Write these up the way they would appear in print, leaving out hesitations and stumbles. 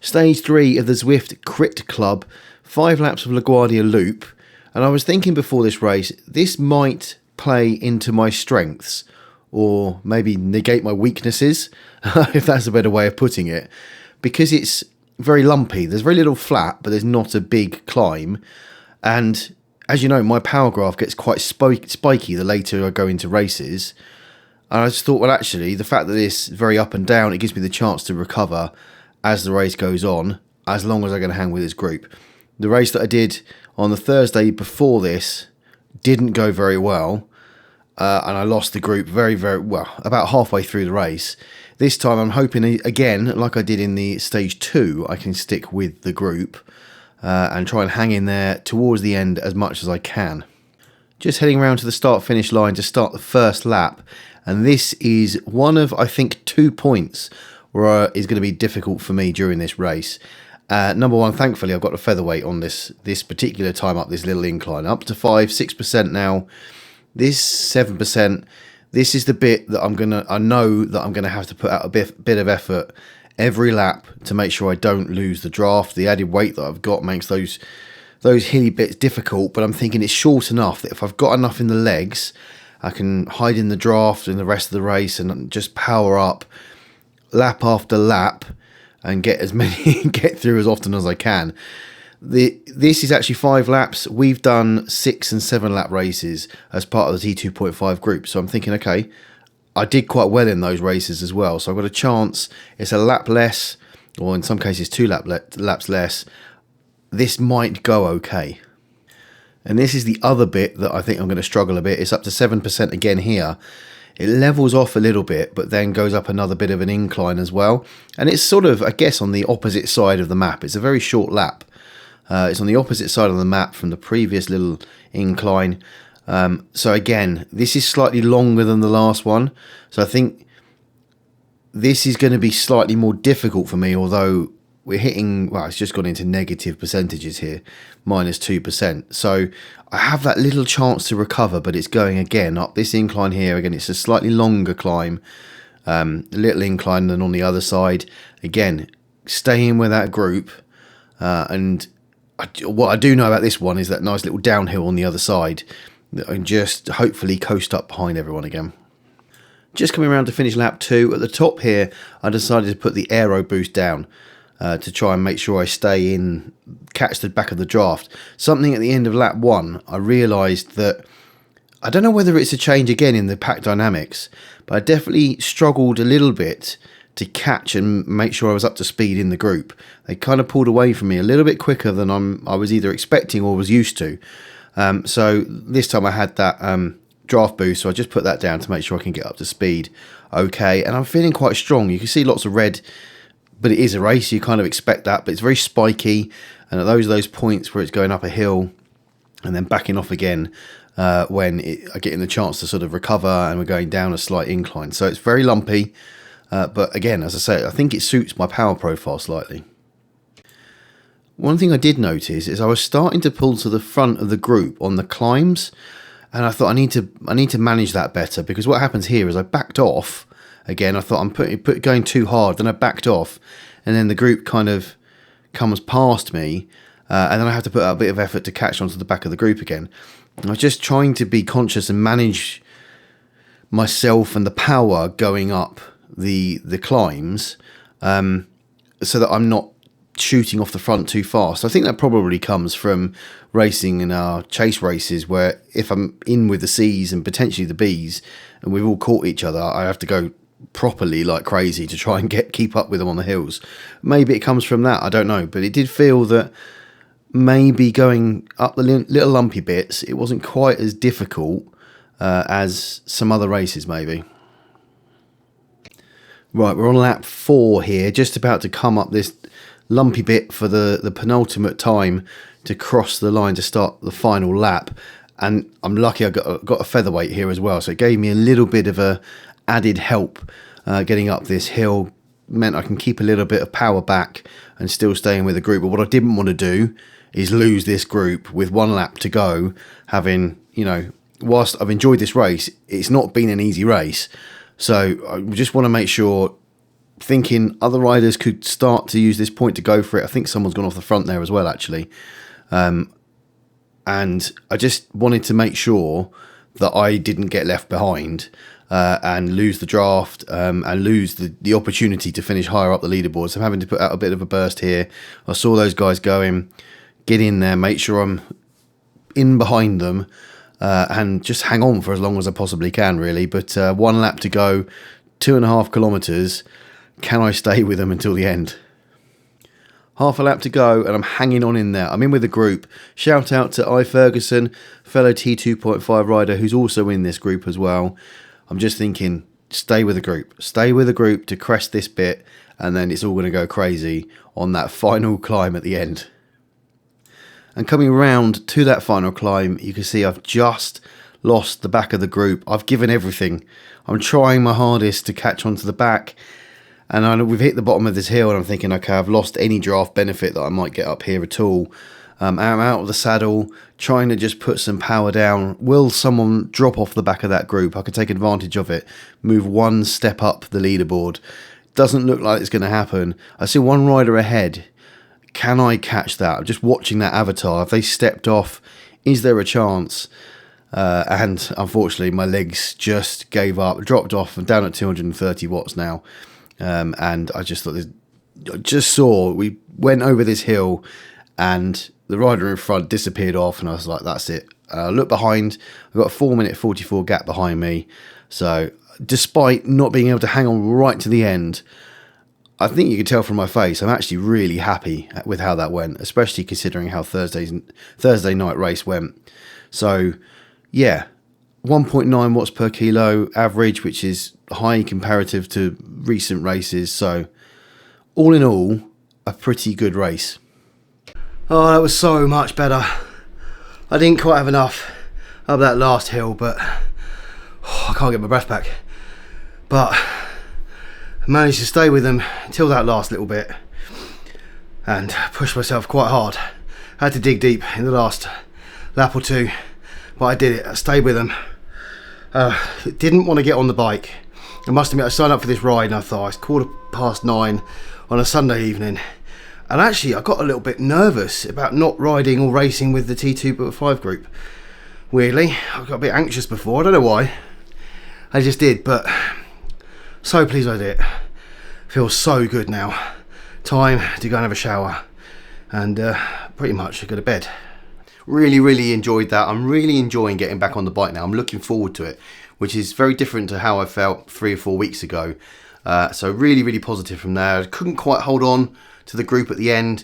Stage 3 of the Zwift Crit Club, 5 laps of LaGuardia Loop, and I was thinking before this race, this might play into my strengths, or maybe negate my weaknesses, if that's a better way of putting it, because it's very lumpy. There's very little flat, but there's not a big climb, and as you know, my power graph gets quite spiky the later I go into races. And I just thought, well, actually, the fact that it's very up and down, it gives me the chance to recover as the race goes on, as long as I'm going to hang with this group. The race that I did on the Thursday before this didn't go very well, and I lost the group very, very well, about halfway through the race. This time I'm hoping, again, like I did in the stage 2, I can stick with the group and try and hang in there towards the end as much as I can. Just heading around to the start-finish line to start the first lap, and this is one of, I think, 2 points where is going to be difficult for me during this race. Number one, thankfully, I've got a featherweight on this particular time up this little incline, up to 6% now. This 7%, this is the bit that I know that I'm gonna have to put out a bit of effort every lap to make sure I don't lose the draft. The added weight that I've got makes those hilly bits difficult, but I'm thinking it's short enough that if I've got enough in the legs, I can hide in the draft and the rest of the race and just power up lap after lap and get through as often as I can. This is actually 5 laps. We've done 6 and 7 lap races as part of the T2.5 group, so I'm thinking, okay, I did quite well in those races as well, so I've got a chance. It's a lap less, or in some cases 2 laps less. This might go okay. And this is the other bit that I think I'm going to struggle a bit. It's up to 7% again here. It levels off a little bit, but then goes up another bit of an incline as well. And it's sort of, I guess, on the opposite side of the map. It's a very short lap. It's on the opposite side of the map from the previous little incline. So again, this is slightly longer than the last one. So I think this is going to be slightly more difficult for me, although we're hitting, well, it's just gone into negative percentages here, -2%. So I have that little chance to recover, but it's going again up this incline here. Again, it's a slightly longer climb, a little incline than on the other side. Again, staying with that group, and what I do know about this one is that nice little downhill on the other side, and just hopefully coast up behind everyone again. Just coming around to finish lap 2, at the top here, I decided to put the aero boost down to try and make sure I stay in, catch the back of the draft. Something at the end of lap 1, I realised that, I don't know whether it's a change again in the pack dynamics, but I definitely struggled a little bit to catch and make sure I was up to speed in the group. They kind of pulled away from me a little bit quicker than I was either expecting or was used to. So this time I had that draft boost, so I just put that down to make sure I can get up to speed okay. And I'm feeling quite strong. You can see lots of red, but it is a race, you kind of expect that, but it's very spiky, and at those points where it's going up a hill and then backing off again when I get in the chance to sort of recover, and we're going down a slight incline. So it's very lumpy, but again, as I say, I think it suits my power profile slightly. One thing I did notice is I was starting to pull to the front of the group on the climbs, and I thought I need to manage that better, because what happens here is I backed off again. I thought I'm going too hard, then I backed off, and then the group kind of comes past me, and then I have to put out a bit of effort to catch onto the back of the group again. And I was just trying to be conscious and manage myself and the power going up the climbs, so that I'm not shooting off the front too fast. I think that probably comes from racing in our chase races, where if I'm in with the C's and potentially the B's and we've all caught each other, I have to go properly like crazy to try and keep up with them on the hills. Maybe it comes from that, I don't know, but it did feel that maybe going up the little lumpy bits, it wasn't quite as difficult as some other races maybe. Right, we're on lap 4 here, just about to come up this lumpy bit for the penultimate time to cross the line to start the final lap, and I'm lucky I got a featherweight here as well, so it gave me a little bit of a added help getting up this hill. Meant I can keep a little bit of power back and still staying with the group. But what I didn't want to do is lose this group with 1 lap to go, having, you know, whilst I've enjoyed this race, it's not been an easy race, so I just want to make sure thinking other riders could start to use this point to go for it. I think someone's gone off the front there as well, actually. And I just wanted to make sure that I didn't get left behind and lose the draft and lose the opportunity to finish higher up the leaderboard. So I'm having to put out a bit of a burst here. I saw those guys going, get in there, make sure I'm in behind them, and just hang on for as long as I possibly can, really. But 1 lap to go, 2.5 kilometres. Can I stay with them until the end? Half a lap to go, and I'm hanging on in there. I'm in with the group. Shout out to I Ferguson, fellow T2.5 rider, who's also in this group as well. I'm just thinking, stay with the group. Stay with the group to crest this bit, and then it's all going to go crazy on that final climb at the end. And coming round to that final climb, you can see I've just lost the back of the group. I've given everything. I'm trying my hardest to catch onto the back. And we've hit the bottom of this hill, and I'm thinking, okay, I've lost any draft benefit that I might get up here at all. I'm out of the saddle, trying to just put some power down. Will someone drop off the back of that group? I can take advantage of it, move 1 step up the leaderboard. Doesn't look like it's going to happen. I see one rider ahead. Can I catch that? I'm just watching that avatar. Have they stepped off? Is there a chance? And unfortunately, my legs just gave up, dropped off. I'm down at 230 watts now. And I just thought, we went over this hill and the rider in front disappeared off, and I was like, that's it. I look behind, I've got a 4-minute 44 gap behind me. So despite not being able to hang on right to the end, I think you can tell from my face, I'm actually really happy with how that went, especially considering how Thursday night race went. So yeah, 1.9 watts per kilo average, which is high comparative to recent races. So all in all, a pretty good race. Oh, that was so much better. I didn't quite have enough up that last hill, but I can't get my breath back. But I managed to stay with them until that last little bit and push myself quite hard. I had to dig deep in the last lap or two, but I did it. I stayed with them. Didn't want to get on the bike. I must admit, I signed up for this ride and I thought it's 9:15 on a Sunday evening. And actually, I got a little bit nervous about not riding or racing with the T2.5 group. Weirdly, I got a bit anxious before. I don't know why. I just did, but so pleased I did it. Feels so good now. Time to go and have a shower and pretty much go to bed. Really enjoyed that. I'm really enjoying getting back on the bike now. I'm looking forward to it, which is very different to how I felt 3 or 4 weeks ago. So really positive from there. I couldn't quite hold on to the group at the end,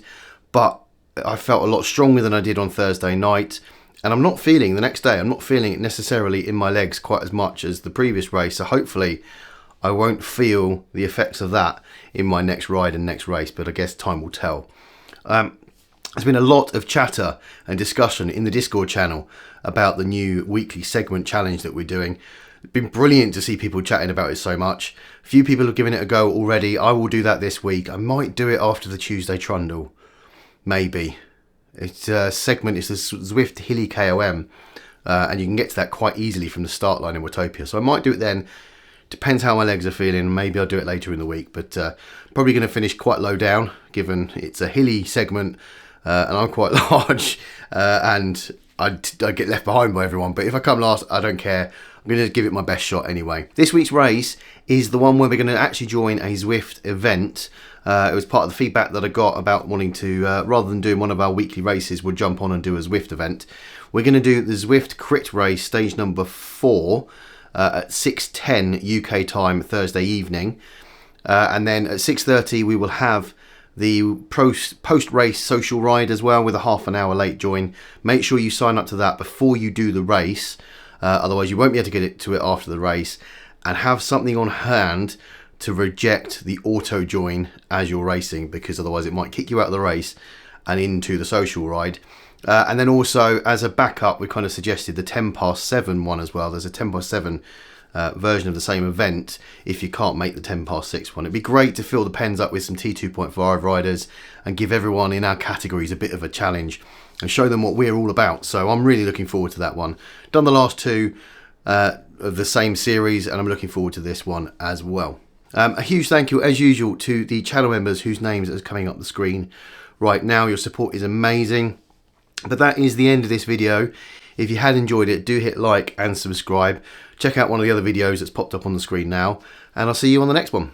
but I felt a lot stronger than I did on Thursday night. And I'm not feeling it necessarily in my legs quite as much as the previous race. So hopefully I won't feel the effects of that in my next ride and next race, but I guess time will tell. There's been a lot of chatter and discussion in the Discord channel about the new weekly segment challenge that we're doing. It's been brilliant to see people chatting about it so much. A few people have given it a go already. I will do that this week. I might do it after the Tuesday Trundle. Maybe. It's a segment, it's the Zwift Hilly KOM, and you can get to that quite easily from the start line in Watopia. So I might do it then. Depends how my legs are feeling. Maybe I'll do it later in the week, but probably going to finish quite low down, given it's a hilly segment, and I'm quite large, and I get left behind by everyone. But if I come last, I don't care. I'm going to give it my best shot anyway. This week's race is the one where we're going to actually join a Zwift event. It was part of the feedback that I got about wanting to, rather than doing one of our weekly races, we'll jump on and do a Zwift event. We're going to do the Zwift Crit race, stage number 4, at 6:10 UK time Thursday evening. And then at 6:30 we will have the post-race social ride as well, with a half an hour late join. Make sure you sign up to that before you do the race. Otherwise you won't be able to get to it after the race, and have something on hand to reject the auto join as you're racing, because otherwise it might kick you out of the race and into the social ride. And then also as a backup, we kind of suggested the 7 one as well. There's a 7 version of the same event if you can't make the 6 one. It'd be great to fill the pens up with some T2.5 riders and give everyone in our categories a bit of a challenge and show them what we're all about. So I'm really looking forward to that one. Done the last 2 of the same series, and I'm looking forward to this one as well. A huge thank you, as usual, to the channel members whose names are coming up the screen right now. Your support is amazing. But that is the end of this video. If you had enjoyed it, do hit like and subscribe. Check out one of the other videos that's popped up on the screen now, and I'll see you on the next one.